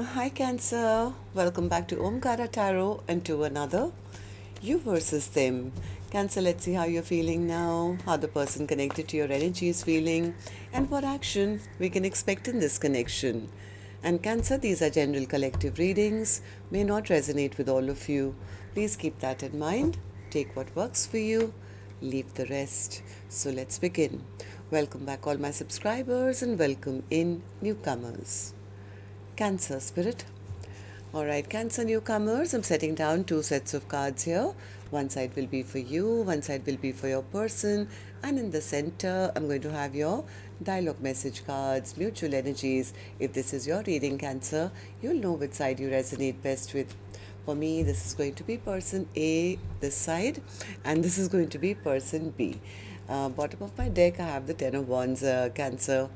Hi Cancer, welcome back to Omkaratarot and to another You versus Them. Cancer, let's see how you're feeling now, how the person connected to your energy is feeling, and what action we can expect in this connection. And Cancer, these are general collective readings, may not resonate with all of you. Please keep that in mind. Take what works for you, leave the rest. So let's begin. Welcome back, all my subscribers, and welcome in newcomers. Cancer spirit. Alright, Cancer newcomers, I'm setting down two sets of cards here. One side will be for you, one side will be for your person, and in the center, I'm going to have your dialogue message cards, mutual energies. If this is your reading, Cancer, you'll know which side you resonate best with. For me, this is going to be person A, this side, and this is going to be person B. Bottom of my deck, I have the Ten of Wands, Cancer.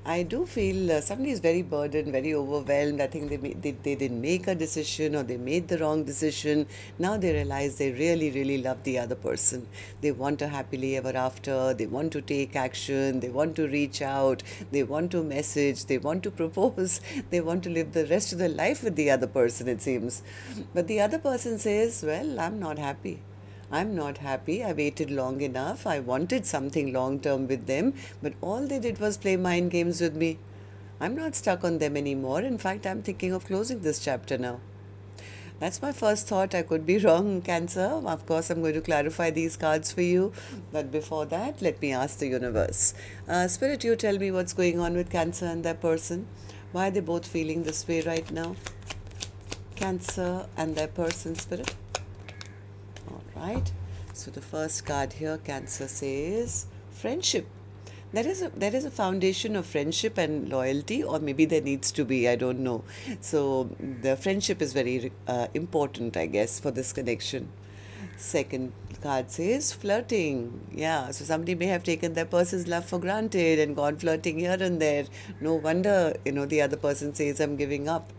I do feel somebody is very burdened, very overwhelmed. I think they didn't make a decision or they made the wrong decision. Now they realize they really, really love the other person. They want a happily ever after. They want to take action. They want to reach out. They want to message. They want to propose. They want to live the rest of their life with the other person, it seems. But the other person says, well, I'm not happy. I'm not happy. I waited long enough. I wanted something long term with them, but all they did was play mind games with me. I'm not stuck on them anymore. In fact, I'm thinking of closing this chapter now. That's my first thought. I could be wrong, Cancer. Of course, I'm going to clarify these cards for you. But before that, let me ask the universe. Spirit, you tell me what's going on with Cancer and their person. Why are they both feeling this way right now? Cancer and their person, Spirit. Right? So the first card here, Cancer, says friendship. There is a foundation of friendship and loyalty, or maybe there needs to be, I don't know. So the friendship is very important, I guess, for this connection. Second card says flirting. Yeah, so somebody may have taken their person's love for granted and gone flirting here and there. No wonder, the other person says, I'm giving up.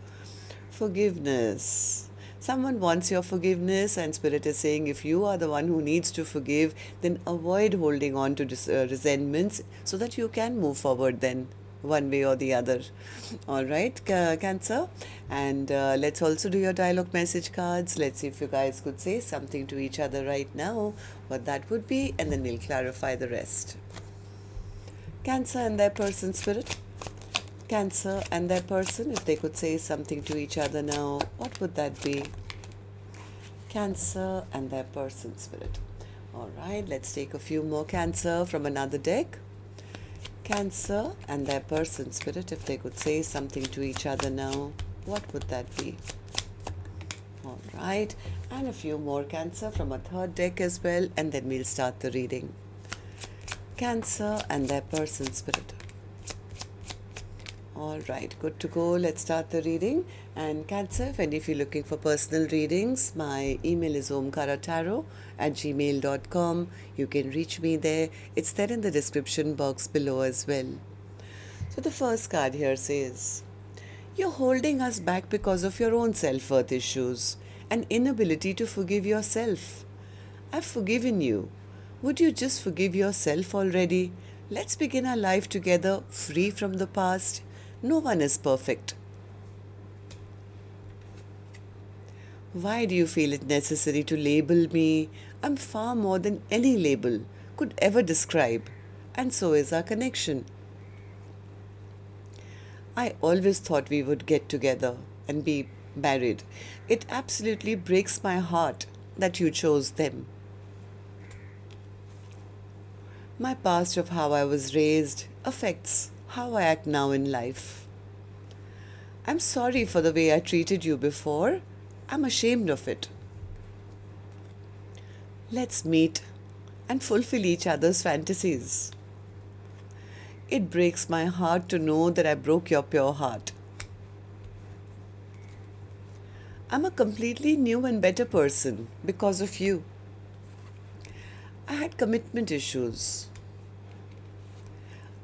Forgiveness. Someone wants your forgiveness, and Spirit is saying if you are the one who needs to forgive, then avoid holding on to resentments so that you can move forward then, one way or the other. All right, Cancer. And let's also do your dialogue message cards. Let's see if you guys could say something to each other right now, what that would be, and then we'll clarify the rest. Cancer and their person, Spirit. Cancer and their person, if they could say something to each other now, what would that be? Cancer and their person, Spirit. All right, let's take a few more Cancer from another deck. Cancer and their person, Spirit, if they could say something to each other now, what would that be? All right, and a few more Cancer from a third deck as well, and then we'll start the reading. Cancer and their person, Spirit. All right, good to go. Let's start the reading. And Cancer, if you're looking for personal readings, my email is omkaratarot@gmail.com. You can reach me there. It's there in the description box below as well. So the first card here says, you're holding us back because of your own self-worth issues and inability to forgive yourself. I've forgiven you. Would you just forgive yourself already? Let's begin our life together, free from the past. No one is perfect. Why do you feel it necessary to label me? I'm far more than any label could ever describe, and so is our connection. I always thought we would get together and be married. It absolutely breaks my heart that you chose them. My past of how I was raised affects how I act now in life. I'm sorry for the way I treated you before. I'm ashamed of it. Let's meet and fulfill each other's fantasies. It breaks my heart to know that I broke your pure heart. I'm a completely new and better person because of you. I had commitment issues.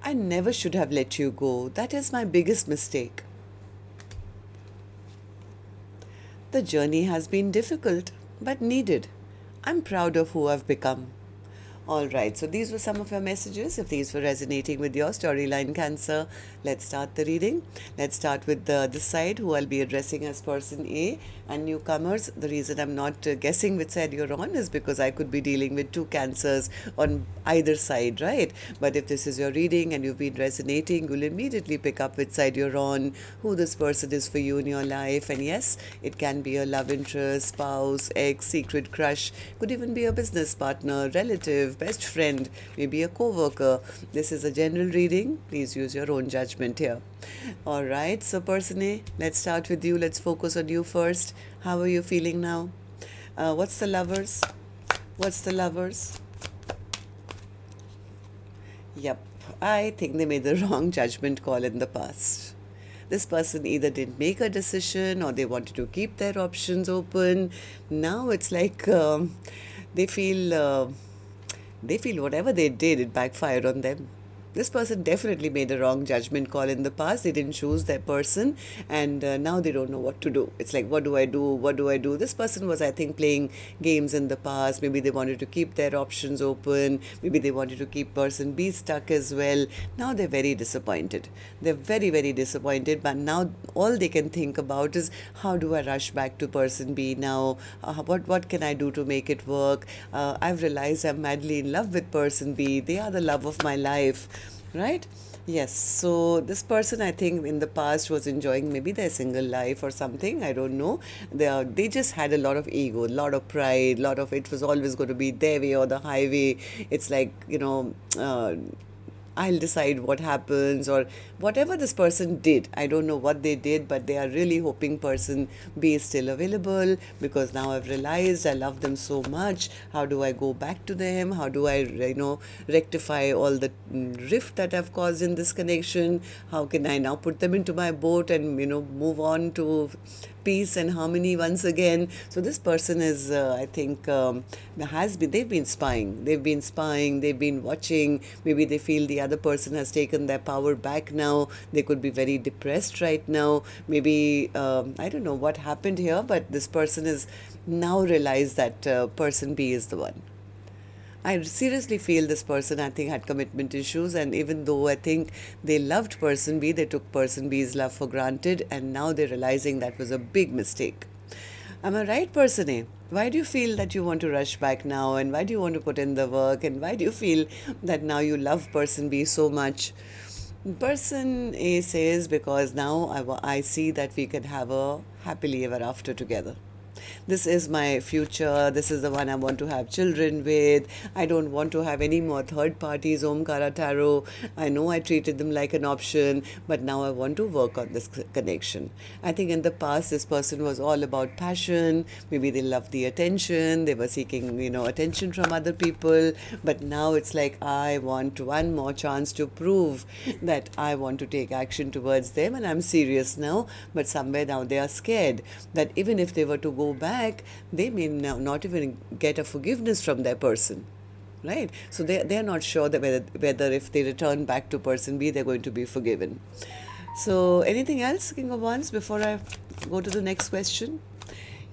I never should have let you go. That is my biggest mistake. The journey has been difficult, but needed. I'm proud of who I've become. All right, so these were some of your messages. If these were resonating with your storyline, Cancer, let's start the reading. Let's start with this side, who I'll be addressing as person A. And newcomers, the reason I'm not guessing which side you're on is because I could be dealing with two Cancers on either side, right? But if this is your reading and you've been resonating, you'll immediately pick up which side you're on, who this person is for you in your life. And yes, it can be a love interest, spouse, ex, secret crush, could even be a business partner, relative, best friend, maybe a co-worker. This is a general reading. Please use your own judgment here. All right, so person A, let's start with you. Let's focus on you first. How are you feeling now? What's the lovers? What's the lovers? Yep, I think they made the wrong judgment call in the past. This person either didn't make a decision or they wanted to keep their options open. Now it's like they feel whatever they did, it backfired on them. This person definitely made a wrong judgment call in the past. They didn't choose their person, and now they don't know what to do. It's like, what do I do? What do I do? This person was, I think, playing games in the past. Maybe they wanted to keep their options open. Maybe they wanted to keep person B stuck as well. Now they're very disappointed. They're very, very disappointed. But now all they can think about is, how do I rush back to person B now? What can I do to make it work? I've realized I'm madly in love with person B. They are the love of my life. Right? Yes. So this person, I think, in the past was enjoying maybe their single life or something. I don't know. They just had a lot of ego, a lot of pride, a lot of it was always going to be their way or the highway. It's like, I'll decide what happens, or whatever this person did. I don't know what they did, but they are really hoping person B is still available, because now I've realized I love them so much. How do I go back to them? How do I, rectify all the rift that I've caused in this connection? How can I now put them into my boat and, move on to peace and harmony once again? So this person is, I think, they've been spying. They've been watching. Maybe they feel the other person has taken their power back now. They could be very depressed right now. Maybe, I don't know what happened here, but this person is now realized that person B is the one. I seriously feel this person, I think, had commitment issues, and even though I think they loved person B, they took person B's love for granted, and now they're realizing that was a big mistake. Am I right, person A? Why do you feel that you want to rush back now, and why do you want to put in the work, and why do you feel that now you love person B so much? Person A says, because now I see that we can have a happily ever after together. This is my future. This is the one I want to have children with. I don't want to have any more third parties, Omkaratarot. I know I treated them like an option, but now I want to work on this connection. I think in the past, this person was all about passion. Maybe they loved the attention. They were seeking, attention from other people. But now it's like, I want one more chance to prove that I want to take action towards them, and I'm serious now. But somewhere now they are scared that even if they were to go back, they may not even get a forgiveness from their person, right? So they're not sure that whether if they return back to person B, they're going to be forgiven. So anything else, King of Wands, before I go to the next question?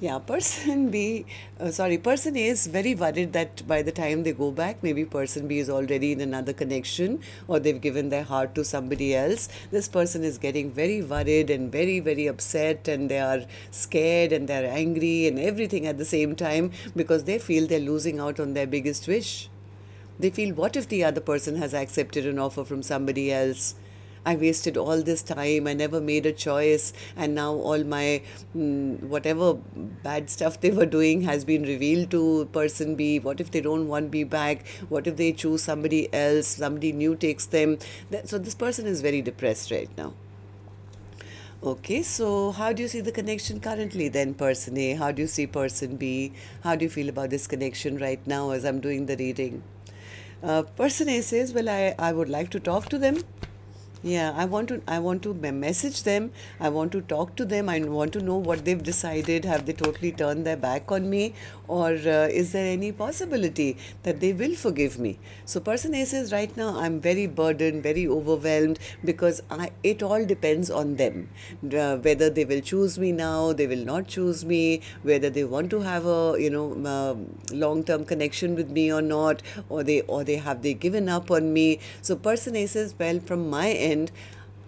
Yeah, person A is very worried that by the time they go back, maybe person B is already in another connection, or they've given their heart to somebody else. This person is getting very worried and very, very upset, and they are scared and they're angry and everything at the same time, because they feel they're losing out on their biggest wish. They feel, what if the other person has accepted an offer from somebody else? I wasted all this time, I never made a choice, and now all my whatever bad stuff they were doing has been revealed to person B. What if they don't want me back? What if they choose somebody else, somebody new takes them? So this person is very depressed right now. Okay, so how do you see the connection currently then, person A? How do you see person B? How do you feel about this connection right now as I'm doing the reading? Person A says, well, I would like to talk to them. Yeah, I want to message them. I want to talk to them. I want to know what they've decided. Have they totally turned their back on me, or is there any possibility that they will forgive me? So person A says right now I'm very burdened, very overwhelmed because it all depends on them. Whether they will choose me now, they will not choose me. Whether they want to have a long-term connection with me or not, or they have they given up on me. So person A says, well, from my end,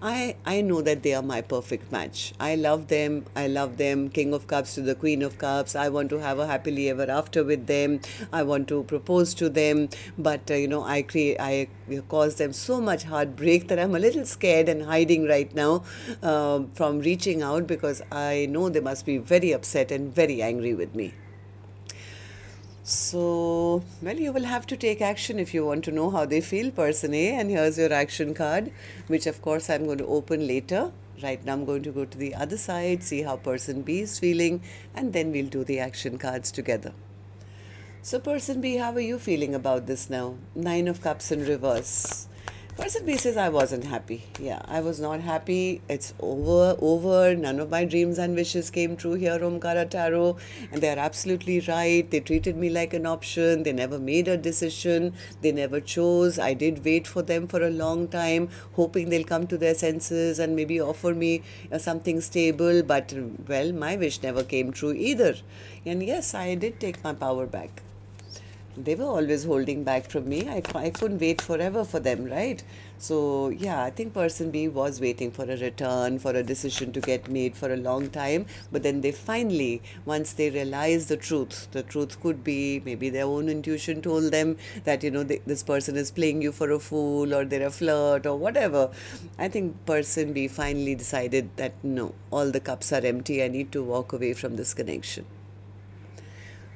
I know that they are my perfect match. I love them. I love them. King of Cups to the Queen of Cups. I want to have a happily ever after with them. I want to propose to them. But I cause them so much heartbreak that I'm a little scared and hiding right now from reaching out because I know they must be very upset and very angry with me. So, well, you will have to take action if you want to know how they feel, person A. And here's your action card, which of course I'm going to open later. Right now, I'm going to go to the other side, see how person B is feeling, and then we'll do the action cards together. So, person B, how are you feeling about this now? Nine of Cups in reverse. Person B says, I wasn't happy. Yeah, I was not happy. It's over. None of my dreams and wishes came true here, Omkara Tarot. And they're absolutely right. They treated me like an option. They never made a decision. They never chose. I did wait for them for a long time, hoping they'll come to their senses and maybe offer me something stable. But, well, my wish never came true either. And yes, I did take my power back. They were always holding back from me. I couldn't wait forever for them, right? So, yeah, I think person B was waiting for a return, for a decision to get made for a long time. But then they finally, once they realized the truth could be maybe their own intuition told them that, this person is playing you for a fool or they're a flirt or whatever. I think person B finally decided that no, all the cups are empty. I need to walk away from this connection.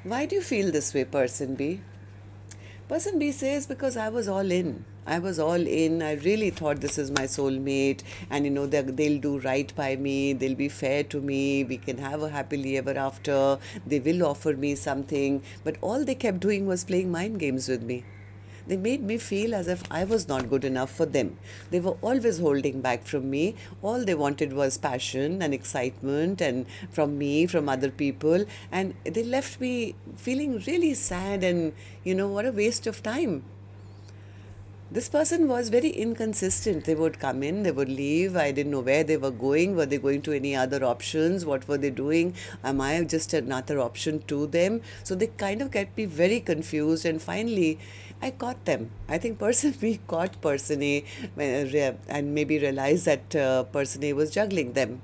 Why do you feel this way, person B? Person B says, because I was all in. I was all in. I really thought this is my soulmate, and they'll do right by me. They'll be fair to me. We can have a happily ever after. They will offer me something. But all they kept doing was playing mind games with me. They made me feel as if I was not good enough for them. They were always holding back from me. All they wanted was passion and excitement and from me, from other people. And they left me feeling really sad and, what a waste of time. This person was very inconsistent. They would come in, they would leave. I didn't know where they were going. Were they going to any other options? What were they doing? Am I just another option to them? So they kind of get me very confused. And finally, I caught them. I think person B caught person A and maybe realized that person A was juggling them.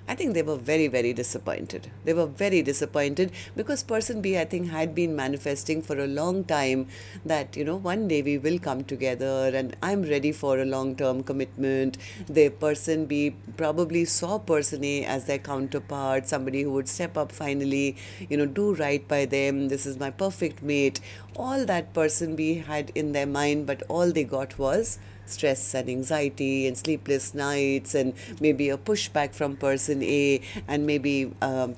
I think they were very, very disappointed. They were very disappointed because person B, I think, had been manifesting for a long time that, one day we will come together and I'm ready for a long-term commitment. The person B probably saw person A as their counterpart, somebody who would step up finally, do right by them. This is my perfect mate. All that person B had in their mind, but all they got was stress and anxiety and sleepless nights and maybe a pushback from person A and maybe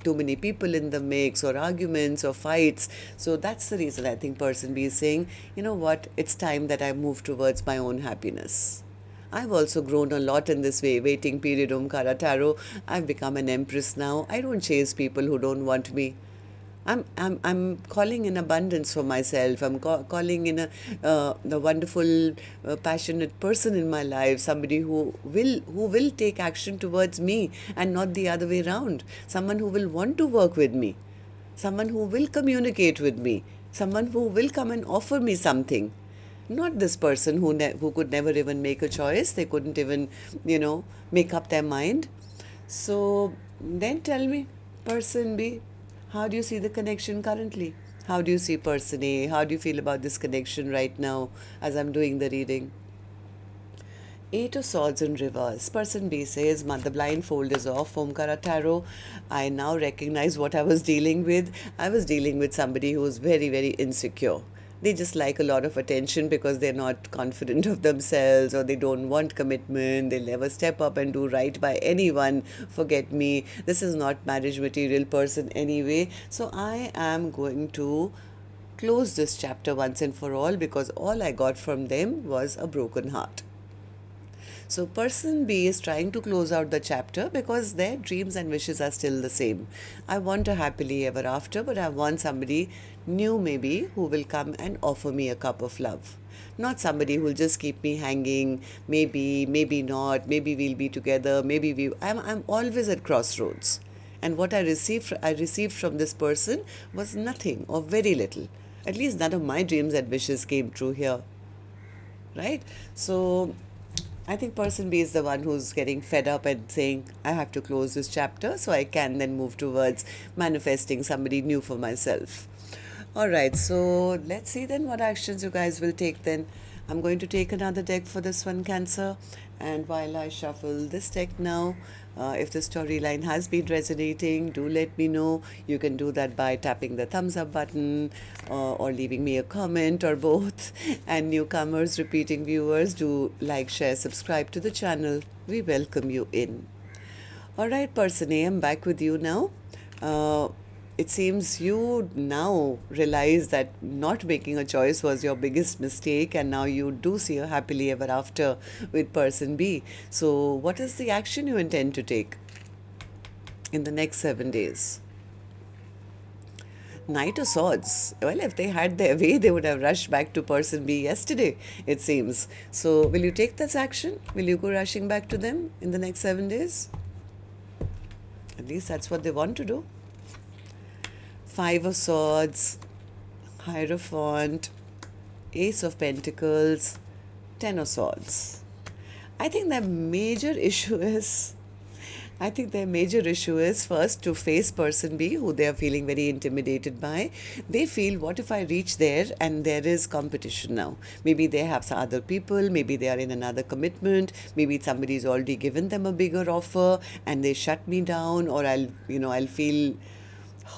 too many people in the mix or arguments or fights. So that's the reason I think person B is saying, you know what, it's time that I move towards my own happiness. I've also grown a lot in this waiting period, Omkara Tarot. I've become an empress now. I don't chase people who don't want me. I'm calling in abundance for myself. I'm calling in the wonderful, passionate person in my life, somebody who will take action towards me and not the other way around. Someone who will want to work with me, someone who will communicate with me, someone who will come and offer me something. Not this person who could never even make a choice. They couldn't even, make up their mind. So then tell me, person B, how do you see the connection currently? How do you see person A? How do you feel about this connection right now as I'm doing the reading? Eight of Swords in reverse. Person B says, the blindfold is off, Omkara Tarot. I now recognize what I was dealing with. I was dealing with somebody who was very, very insecure. They just like a lot of attention because they're not confident of themselves or they don't want commitment. They'll never step up and do right by anyone. Forget me. This is not marriage material person anyway. So I am going to close this chapter once and for all because all I got from them was a broken heart. So person B is trying to close out the chapter because their dreams and wishes are still the same. I want a happily ever after, but I want somebody new maybe who will come and offer me a cup of love. Not somebody who will just keep me hanging, maybe, maybe not, maybe we'll be together, maybe I'm always at crossroads. And what I received from this person was nothing or very little. At least none of my dreams and wishes came true here, right? So I think person B is the one who's getting fed up and saying, I have to close this chapter so I can then move towards manifesting somebody new for myself. All right, so let's see then what actions you guys will take then. I'm going to take another deck for this one, Cancer. And while I shuffle this deck now, if the storyline has been resonating, do let me know. You can do that by tapping the thumbs up button or leaving me a comment or both. And newcomers, repeating viewers, do like, share, subscribe to the channel. We welcome you in. All right, person A, I'm back with you now. It seems you now realize that not making a choice was your biggest mistake, and now you do see a happily ever after with person B. So what is the action you intend to take in the next 7 days? Knight of Swords. Well, if they had their way, they would have rushed back to person B yesterday, it seems. So will you take this action? Will you go rushing back to them in the next 7 days? At least that's what they want to do. Five of Swords, Hierophant, Ace of Pentacles, Ten of Swords. I think their major issue is first to face person B, who they are feeling very intimidated by. They feel, what if I reach there and there is competition now? Maybe they have some other people, maybe they are in another commitment, maybe somebody's already given them a bigger offer and they shut me down, or I'll feel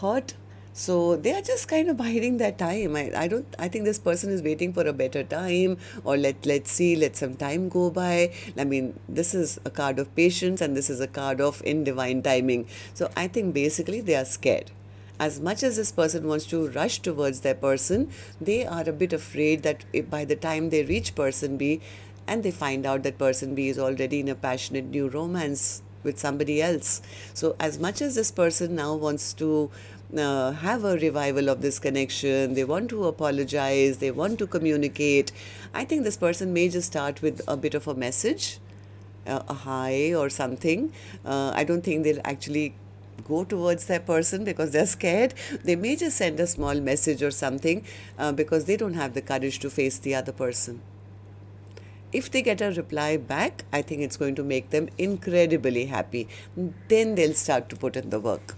hurt. So they are just kind of biding their time. I think this person is waiting for a better time, or let's see, let some time go by. I mean, this is a card of patience and this is a card of in divine timing. So I think basically they are scared. As much as this person wants to rush towards their person, they are a bit afraid that by the time they reach person B and they find out that person B is already in a passionate new romance with somebody else. So as much as this person now wants to have a revival of this connection, they want to apologize, they want to communicate, I think this person may just start with a bit of a message, a hi or something. I don't think they'll actually go towards their person because they're scared. They may just send a small message or something because they don't have the courage to face the other person. If they get a reply back, I think it's going to make them incredibly happy. Then they'll start to put in the work.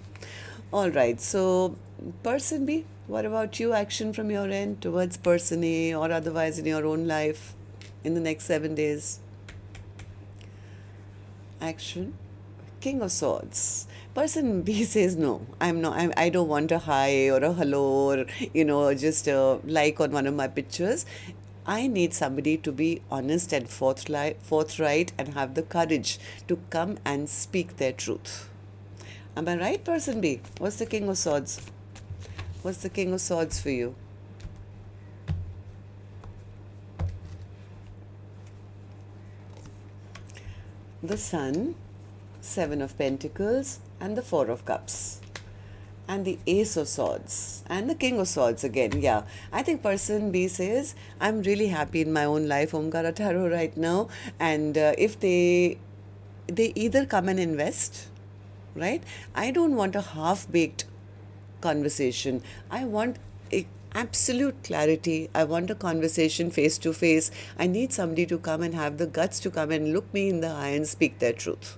All right, so person B, what about you? Action from your end towards person A or otherwise in your own life in the next 7 days? Action. King of Swords. Person B says, no, I don't want a hi or a hello or, just a like on one of my pictures. I need somebody to be honest and forthright and have the courage to come and speak their truth. Am I right, person B? What's the King of Swords? What's the King of Swords for you? The Sun, Seven of Pentacles, and the Four of Cups. And the Ace of Swords and the King of Swords again. Yeah, I think person B says, I'm really happy in my own life, Omkaratarot, right now. And if they either come and invest, right? I don't want a half-baked conversation. I want absolute clarity. I want a conversation face to face. I need somebody to come and have the guts to come and look me in the eye and speak their truth.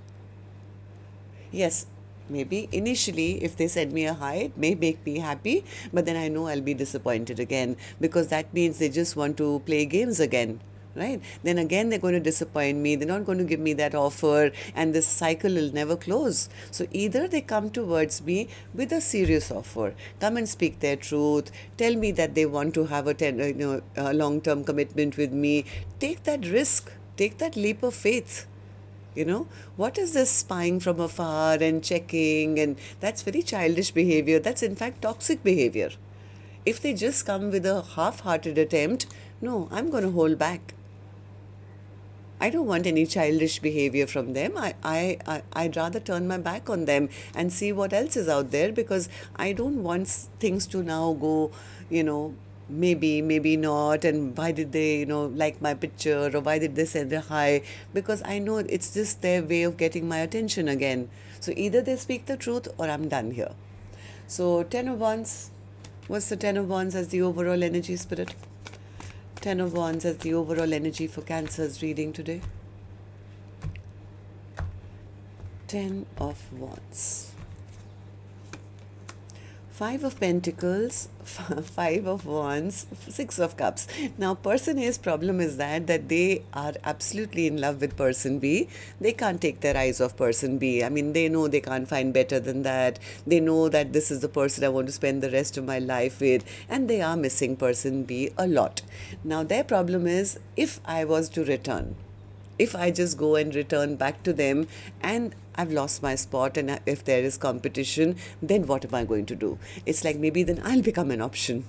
Yes, maybe initially if they send me a hi, it may make me happy, but then I know I'll be disappointed again because that means they just want to play games again. Right? Then again, they're going to disappoint me. They're not going to give me that offer, and this cycle will never close. So either they come towards me with a serious offer, come and speak their truth, tell me that they want to have a long-term commitment with me. Take that risk. Take that leap of faith. What is this spying from afar and checking? And that's very childish behavior. That's in fact toxic behavior. If they just come with a half-hearted attempt, no, I'm going to hold back. I don't want any childish behavior from them. I'd rather turn my back on them and see what else is out there, because I don't want things to now go, you know, maybe not, and why did they, like my picture, or why did they send a hi? Because I know it's just their way of getting my attention again. So either they speak the truth or I'm done here. So 10 of Wands, what's the 10 of Wands as the overall energy, Spirit? 10 of Wands as the overall energy for Cancer's reading today. 10 of Wands. 5 of Pentacles, 5 of Wands, 6 of Cups. Now, person A's problem is that they are absolutely in love with person B. They can't take their eyes off person B. I mean, they know they can't find better than that. They know that this is the person I want to spend the rest of my life with, and they are missing person B a lot. Now, their problem is, if I was to return, if I just go and return back to them and I've lost my spot, and if there is competition, then what am I going to do? It's like maybe then I'll become an option.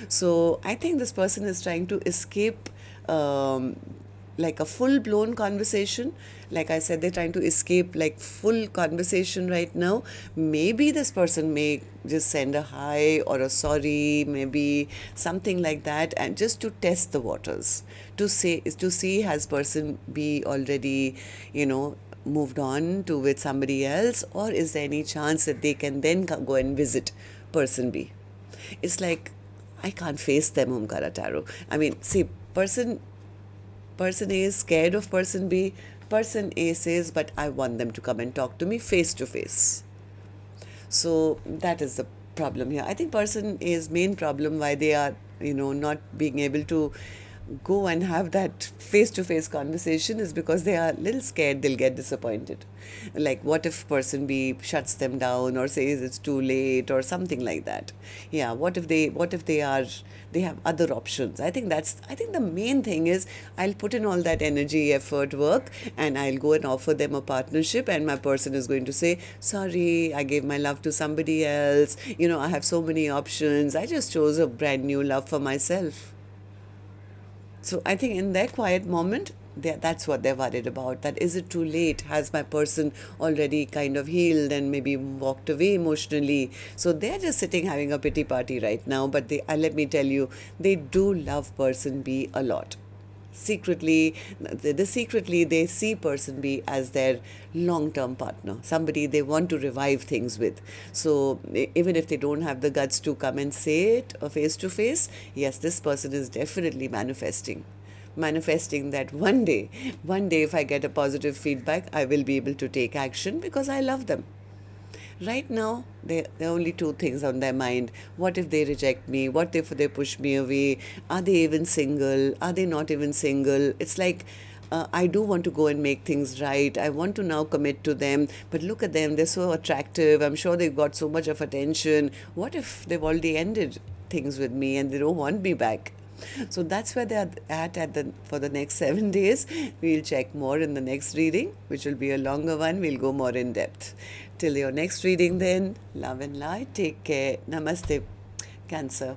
So I think this person is trying to escape like a full-blown conversation. Like I said, they're trying to escape like full conversation right now. Maybe this person may just send a hi or a sorry, maybe something like that, and just to test the waters, to see has person B already, moved on to with somebody else, or is there any chance that they can then go and visit person B? It's like, I can't face them, Omkaratarot. I mean, see, Person A is scared of person B. Person A says, but I want them to come and talk to me face to face. So that is the problem here. I think person A's main problem why they are, not being able to go and have that face-to-face conversation is because they are a little scared they'll get disappointed. Like, what if person B shuts them down or says it's too late or something like that? Yeah, what if they have other options? I think the main thing is, I'll put in all that energy, effort, work, and I'll go and offer them a partnership, and my person is going to say, sorry, I gave my love to somebody else. I have so many options. I just chose a brand new love for myself. So I think in their quiet moment, that's what they're worried about. That is it too late? Has my person already kind of healed and maybe walked away emotionally? So they're just sitting having a pity party right now. But let me tell you, they do love person B a lot. Secretly, they see person B as their long-term partner, somebody they want to revive things with. So even if they don't have the guts to come and say it face to face, yes, this person is definitely manifesting that one day if I get a positive feedback, I will be able to take action because I love them. Right now, there are only two things on their mind. What if they reject me? What if they push me away? Are they even single? Are they not even single? It's like, I do want to go and make things right. I want to now commit to them. But look at them. They're so attractive. I'm sure they've got so much of attention. What if they've already ended things with me and they don't want me back? So that's where they're for the next 7 days. We'll check more in the next reading, which will be a longer one. We'll go more in depth. Till your next reading then, love and light. Take care. Namaste, Cancer.